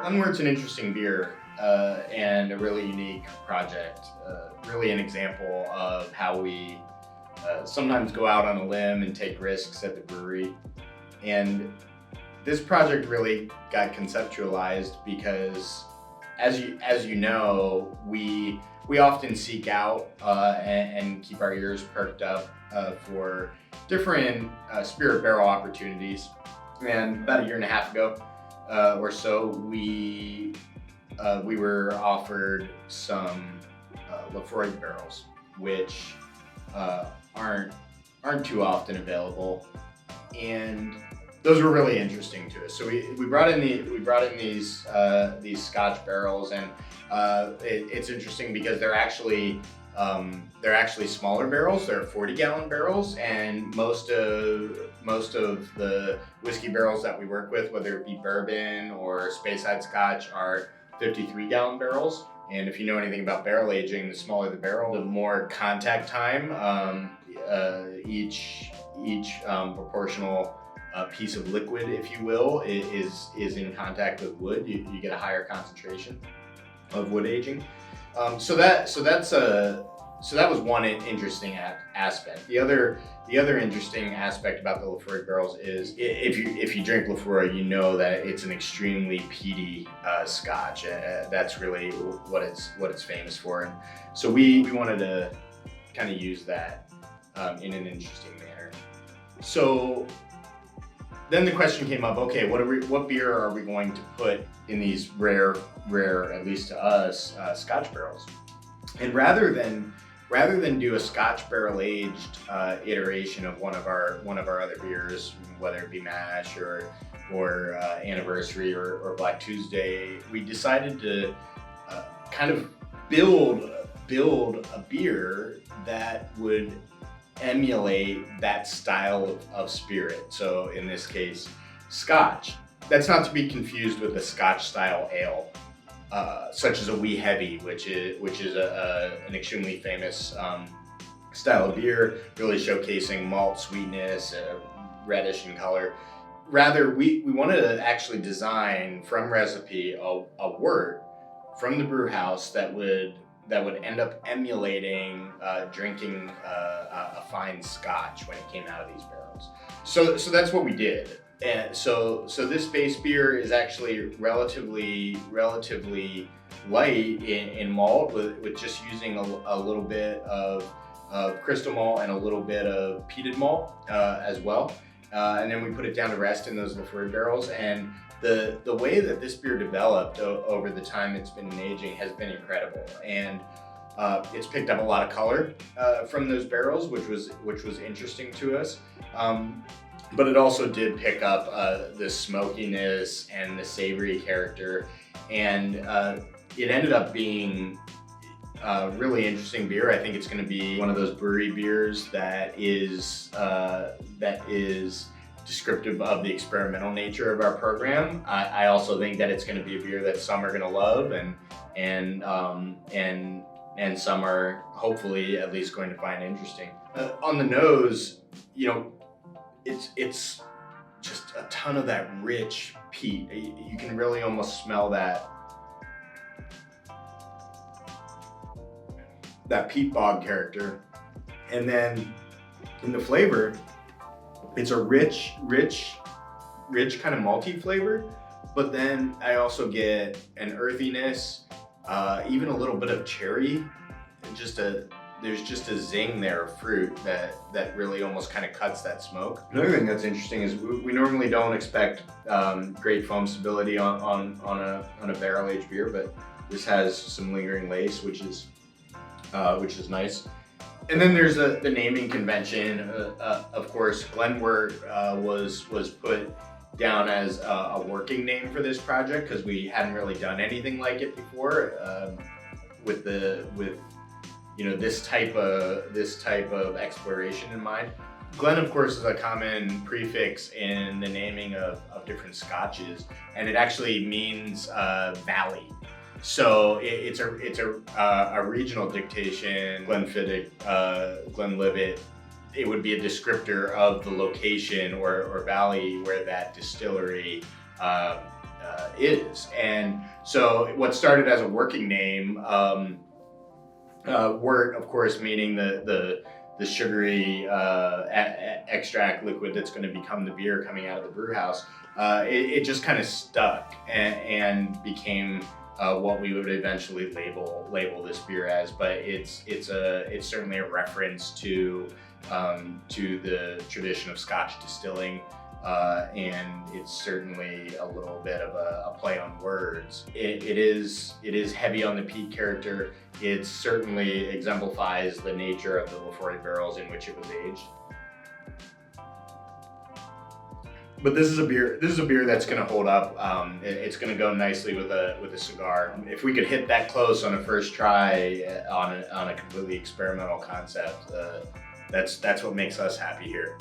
Glenwort's an interesting beer and a really unique project. Really an example of how we sometimes go out on a limb and take risks at the brewery. And this project really got conceptualized because, as you know, we often seek out and keep our ears perked up for different spirit barrel opportunities. And about a year and a half ago or so, we were offered some Lefroy barrels, which aren't too often available, and those were really interesting to us. So we brought in these Scotch barrels, and it's interesting because they're actually smaller barrels. They're 40-gallon barrels, and most of the whiskey barrels that we work with, whether it be bourbon or Speyside Scotch, are 53-gallon barrels. And if you know anything about barrel aging, the smaller the barrel, the more contact time each proportional piece of liquid, if you will, is in contact with wood. You get a higher concentration of wood aging. So that was one interesting aspect. The other interesting aspect about the Lefroy barrels is if you drink Lefroy, you know that it's an extremely peaty Scotch. That's really what it's famous for. And so we wanted to kind of use that in an interesting manner. So then the question came up, okay, what beer are we going to put in these rare, at least to us, Scotch barrels? And rather than do a Scotch barrel aged iteration of one of our other beers, whether it be Mash or Anniversary or Black Tuesday, we decided to kind of build a beer that would emulate that style of spirit. So in this case, Scotch. That's not to be confused with a scotch-style ale, such as a wee heavy, which is an extremely famous style of beer, really showcasing malt sweetness, reddish in color. Rather, we wanted to actually design from recipe a wort from the brew house that would end up emulating drinking a fine Scotch when it came out of these barrels. So that's what we did. And so this base beer is actually relatively light in malt, with just using a little bit of crystal malt and a little bit of peated malt as well. And then we put it down to rest in those Lefroy barrels. And the way that this beer developed over the time it's been aging has been incredible. And it's picked up a lot of color from those barrels, which was interesting to us. But it also did pick up the smokiness and the savory character, and it ended up being a really interesting beer. I think it's going to be one of those brewery beers that is descriptive of the experimental nature of our program. I also think that it's going to be a beer that some are going to love, and some are hopefully at least going to find interesting. On the nose, it's just a ton of that rich peat. You can really almost smell that peat bog character. And then in the flavor, it's a rich kind of malty flavor, but then I also get an earthiness, even a little bit of cherry, and there's just a zing there of fruit that really almost kind of cuts that smoke. Another thing that's interesting is we normally don't expect great foam stability on a barrel aged beer, but this has some lingering lace, which is nice. And then there's the naming convention. Of course, Glenwort was put down as a working name for this project because we hadn't really done anything like it before with this type of exploration in mind. Glen, of course, is a common prefix in the naming of different scotches, and it actually means valley. So it's a regional dictation. Glenfiddich, Glenlivet, it would be a descriptor of the location or valley where that distillery is. And so what started as a working name, wort, of course, meaning the sugary extract liquid that's going to become the beer coming out of the brew house, it just kind of stuck and became what we would eventually label this beer as. But it's certainly a reference to the tradition of Scotch distilling. And it's certainly a little bit of a play on words. It is heavy on the peat character. It certainly exemplifies the nature of the Lafroy barrels in which it was aged. But this is a beer that's going to hold up. It's going to go nicely with a cigar. If we could hit that close on a first try on a completely experimental concept, that's what makes us happy here.